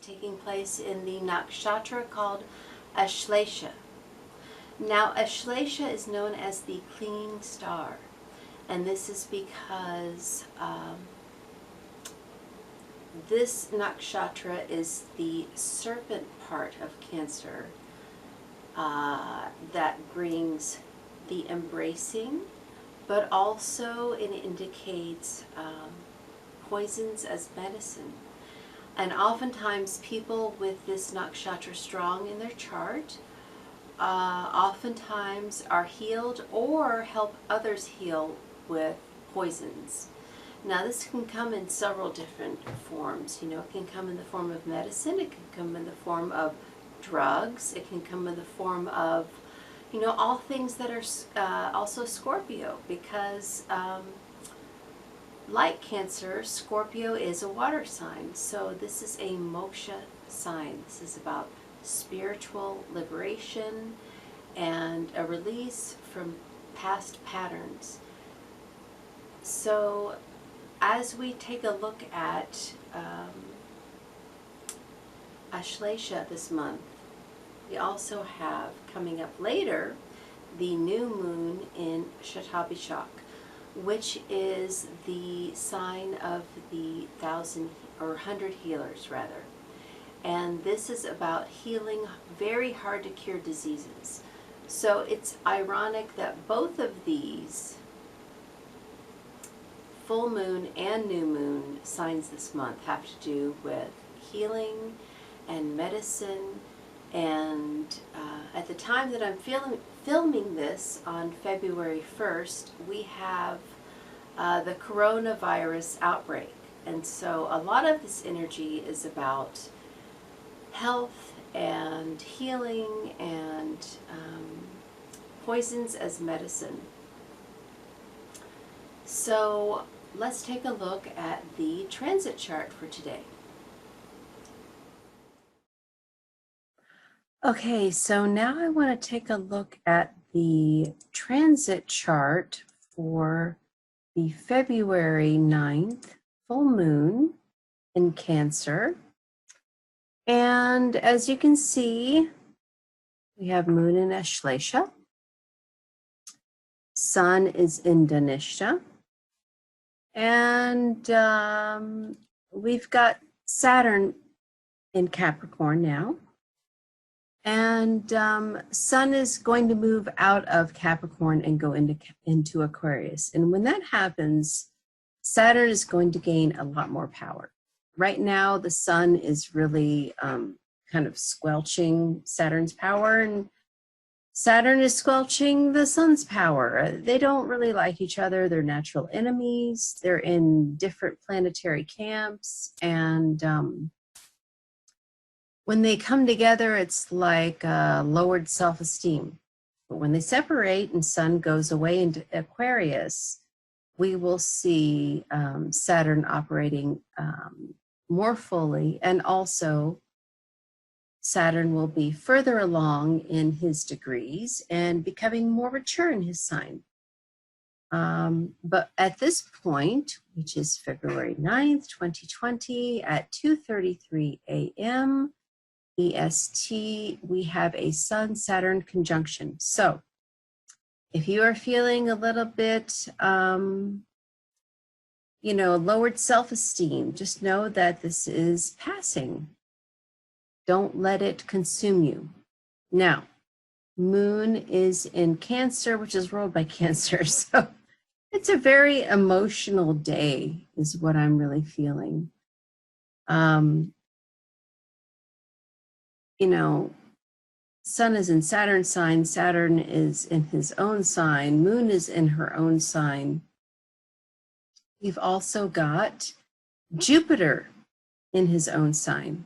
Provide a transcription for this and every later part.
taking place in the nakshatra called Ashlesha. Now, Ashlesha is known as the clean star, and this is because this nakshatra is the serpent part of Cancer that brings the embracing, but also it indicates poisons as medicine. And oftentimes people with this nakshatra strong in their chart oftentimes are healed or help others heal with poisons. Now this can come in several different forms. You know, it can come in the form of medicine, it can come in the form of drugs, it can come in the form of, you know, all things that are also Scorpio, because like Cancer, Scorpio is a water sign. So this is a moksha sign. This is about spiritual liberation and a release from past patterns. So as we take a look at Ashlesha this month, we also have coming up later the new moon in Shatabishak, which is the sign of the 100 healers rather. And this is about healing very hard to cure diseases. So it's ironic that both of these, full moon and new moon signs this month, have to do with healing and medicine. And at the time that I'm filming this on February 1st, we have the coronavirus outbreak. And so a lot of this energy is about health and healing and poisons as medicine. So let's take a look at the transit chart for today. Okay, so now I want to take a look at the transit chart for the February 9th full moon in Cancer. And as you can see, we have moon in Ashlesha, sun is in Dhanisha, and we've got Saturn in Capricorn now. And sun is going to move out of Capricorn and go into Aquarius. And when that happens, Saturn is going to gain a lot more power. Right now, the sun is really kind of squelching Saturn's power, and Saturn is squelching the sun's power. They don't really like each other. They're natural enemies. They're in different planetary camps. And when they come together, it's like lowered self-esteem. But when they separate and sun goes away into Aquarius, we will see Saturn operating more fully, and also Saturn will be further along in his degrees and becoming more mature in his sign. But at this point, which is February 9th, 2020 at 2:33 a.m. EST, we have a Sun-Saturn conjunction. So if you are feeling a little bit, you know, lowered self-esteem, just know that this is passing. Don't let it consume you. Now, moon is in Cancer, which is ruled by Cancer. So it's a very emotional day is what I'm really feeling. You know, sun is in Saturn's sign, Saturn is in his own sign, moon is in her own sign. We've also got Jupiter in his own sign.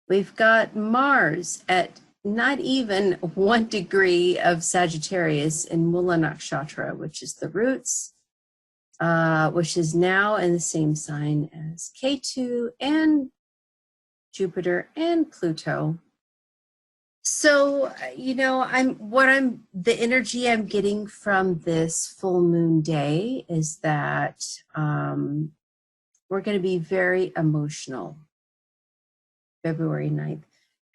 We've got Mars at not even 1 degree of Sagittarius in Mula Nakshatra, which is the roots, which is now in the same sign as Ketu and Jupiter and Pluto. So, you know, the energy I'm getting from this full moon day is that we're going to be very emotional. February 9th.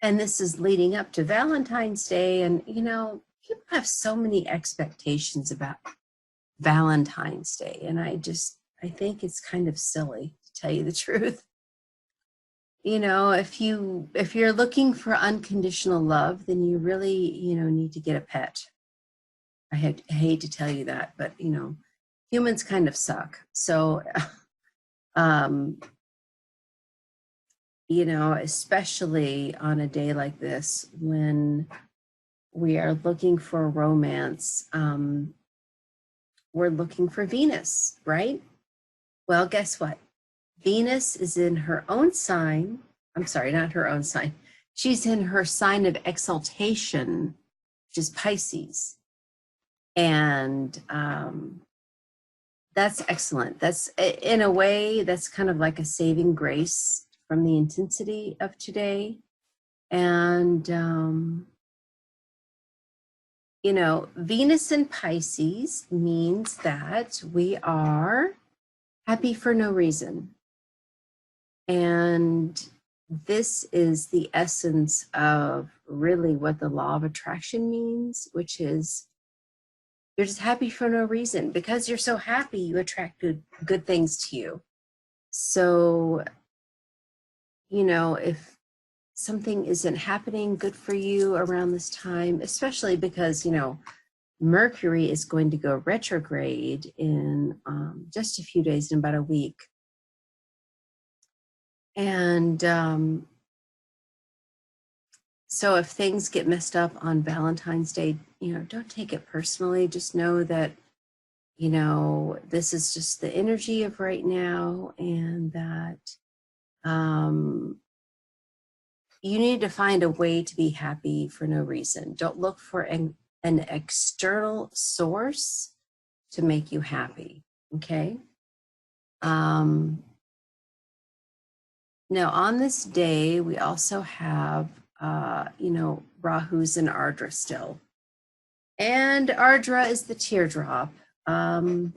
And this is leading up to Valentine's Day. And, you know, people have so many expectations about Valentine's Day. And I think it's kind of silly, to tell you the truth. You know, if you're looking for unconditional love, then you really, you know, need to get a pet. I hate to tell you that, but, you know, humans kind of suck. So, you know, especially on a day like this when we are looking for romance, we're looking for Venus, right? Well, guess what? Venus is in her own sign. I'm sorry, not her own sign. She's in her sign of exaltation, which is Pisces. And that's excellent. That's, in a way, that's kind of like a saving grace from the intensity of today. And, you know, Venus in Pisces means that we are happy for no reason. And this is the essence of really what the law of attraction means, which is you're just happy for no reason. Because you're so happy, you attract good things to you. So, you know, if something isn't happening good for you around this time, especially because, you know, Mercury is going to go retrograde in just a few days, in about a week. And so if things get messed up on Valentine's Day, you know, don't take it personally. Just know that, you know, this is just the energy of right now, and that you need to find a way to be happy for no reason. Don't look for an external source to make you happy, okay? Now, on this day, we also have, you know, Rahu's in Ardra still. And Ardra is the teardrop. And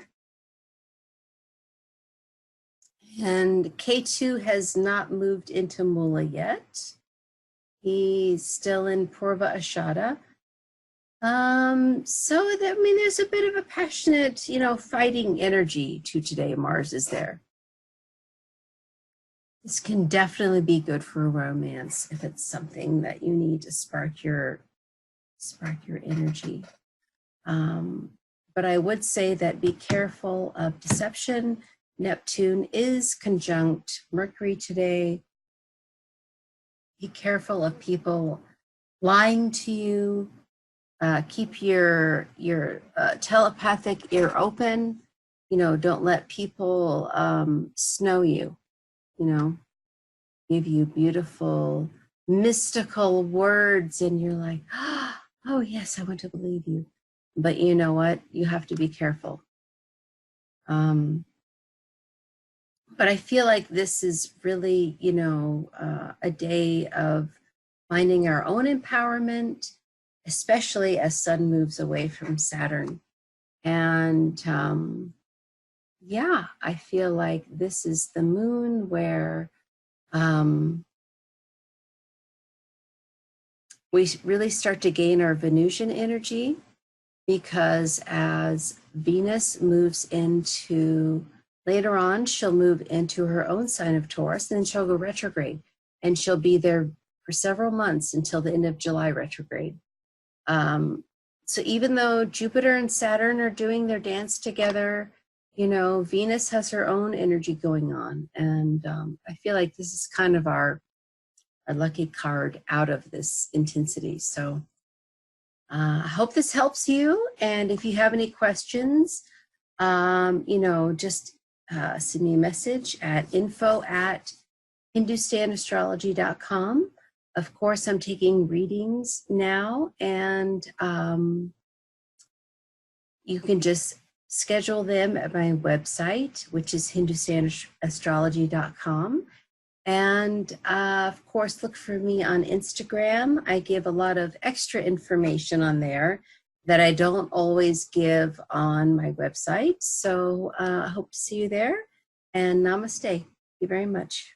Ketu has not moved into Mula yet. He's still in Purva Ashada. So, I mean, there's a bit of a passionate, you know, fighting energy to today. Mars is there. This can definitely be good for romance if it's something that you need to spark your energy. But I would say that be careful of deception. Neptune is conjunct Mercury today. Be careful of people lying to you. Keep your telepathic ear open. You know, don't let people snow you. You know, give you beautiful, mystical words, and you're like, oh, yes, I want to believe you. But you know what? You have to be careful. But I feel like this is really, you know, a day of finding our own empowerment, especially as Sun moves away from Saturn. And yeah, I feel like this is the moon where we really start to gain our Venusian energy, because as Venus moves into, later on, she'll move into her own sign of Taurus, and then she'll go retrograde, and she'll be there for several months until the end of July retrograde. So even though Jupiter and Saturn are doing their dance together, you know, Venus has her own energy going on. And I feel like this is kind of our lucky card out of this intensity. So I hope this helps you. And if you have any questions, you know, just send me a message at info@hindustanastrology.com. Of course, I'm taking readings now, and you can just schedule them at my website, which is hindustanastrology.com. And of course, look for me on Instagram. I give a lot of extra information on there that I don't always give on my website. So I hope to see you there. And namaste. Thank you very much.